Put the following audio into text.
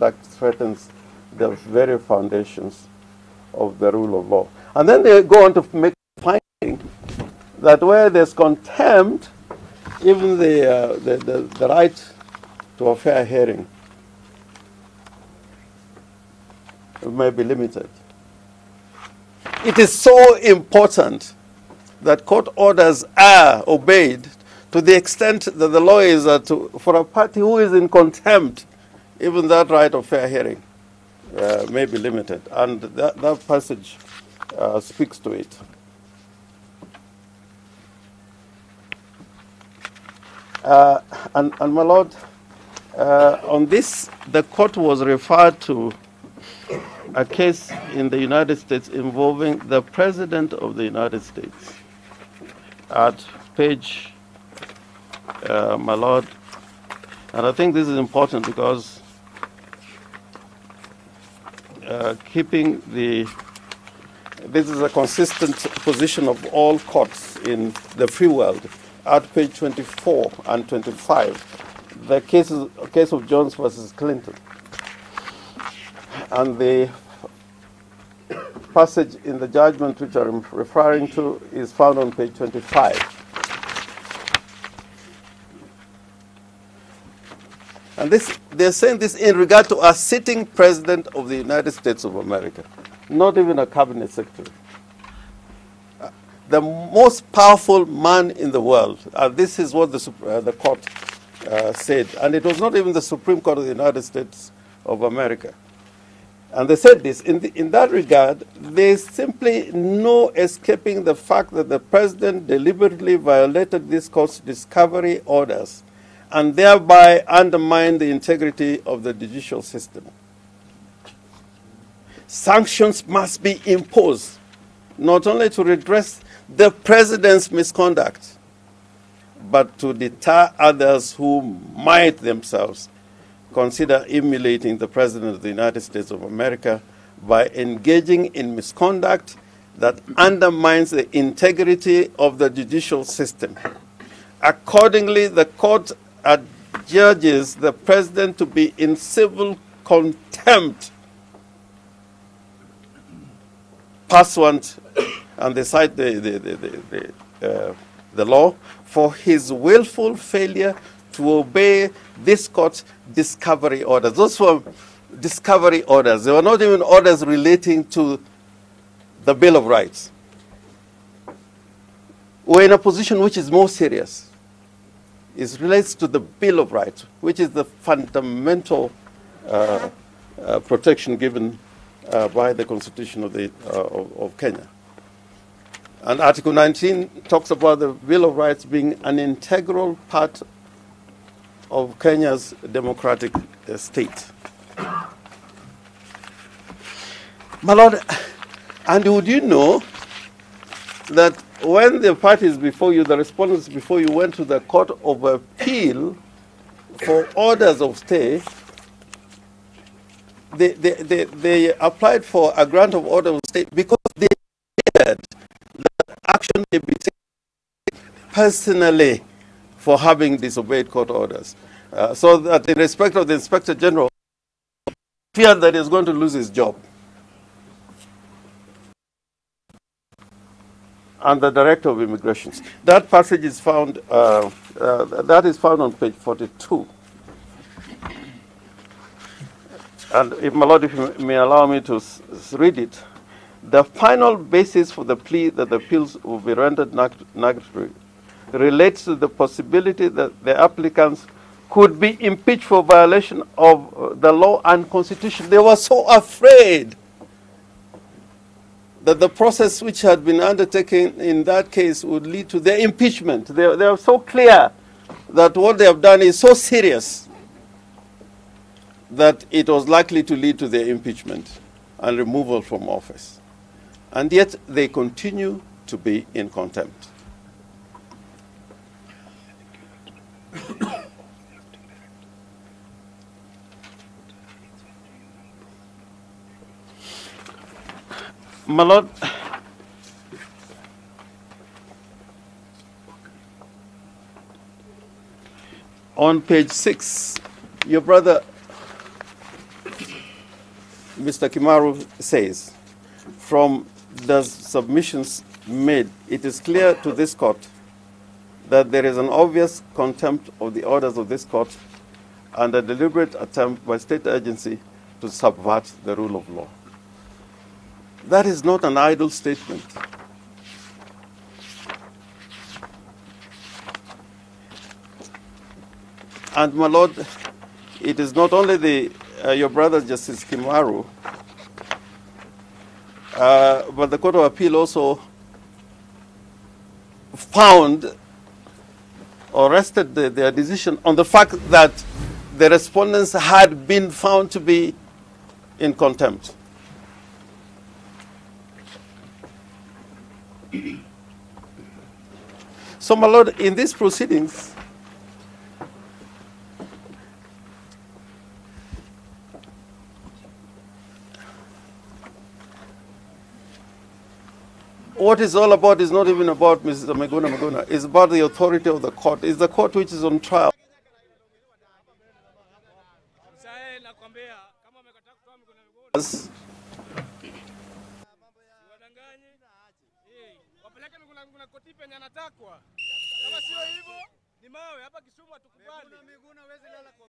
conduct threatens the very foundations of the rule of law. And then they go on to make a finding that where there's contempt, even the right to a fair hearing may be limited. It is so important that court orders are obeyed to the extent that the law is for a party who is in contempt, even that right of fair hearing may be limited. And that passage speaks to it. And my Lord, on this, the court was referred to a case in the United States involving the President of the United States. At page, my Lord, and I think this is important because this is a consistent position of all courts in the free world. At page 24 and 25, the case of Jones versus Clinton. And the passage in the judgment which I'm referring to is found on page 25. And they're saying this in regard to a sitting president of the United States of America, not even a cabinet secretary. The most powerful man in the world. This is what the court said. And it was not even the Supreme Court of the United States of America. And they said this. In that regard, there's simply no escaping the fact that the president deliberately violated this court's discovery orders and thereby undermined the integrity of the judicial system. Sanctions must be imposed, not only to redress the president's misconduct, but to deter others who might themselves consider emulating the President of the United States of America by engaging in misconduct that undermines the integrity of the judicial system. Accordingly, the court adjudges the president to be in civil contempt pursuant, and they cite the law, for his willful failure to obey this court's discovery orders. Those were discovery orders. They were not even orders relating to the Bill of Rights. We're in a position which is more serious. It relates to the Bill of Rights, which is the fundamental protection given by the Constitution of Kenya. And Article 19 talks about the Bill of Rights being an integral part of Kenya's democratic state. My Lord, and would you know that when the parties before you, the respondents before you, went to the Court of Appeal for orders of stay, they applied for a grant of order of stay because they feared that action may be taken personally for having disobeyed court orders. So that in respect of the Inspector General, feared that he's going to lose his job. And the Director of Immigration. That passage is found, that is found on page 42. And if, my Lord, if you may allow me to read it. The final basis for the plea that the appeals will be rendered nugatory relates to the possibility that the applicants could be impeached for violation of the law and constitution. They were so afraid that the process which had been undertaken in that case would lead to their impeachment. They are so clear that what they have done is so serious that it was likely to lead to their impeachment and removal from office. And yet they continue to be in contempt. My Lord, on page 6, your brother Mr. Kimaru says, from the submissions made, it is clear to this court that there is an obvious contempt of the orders of this court and a deliberate attempt by state agency to subvert the rule of law. That is not an idle statement. And my lord, it is not only your brother Justice Kimaru, but the Court of Appeal also found or rested their decision on the fact that the respondents had been found to be in contempt. So, my lord, in these proceedings, what it's all about is not even about Mrs. Miguna Miguna. It's about the authority of the court. It's the court which is on trial.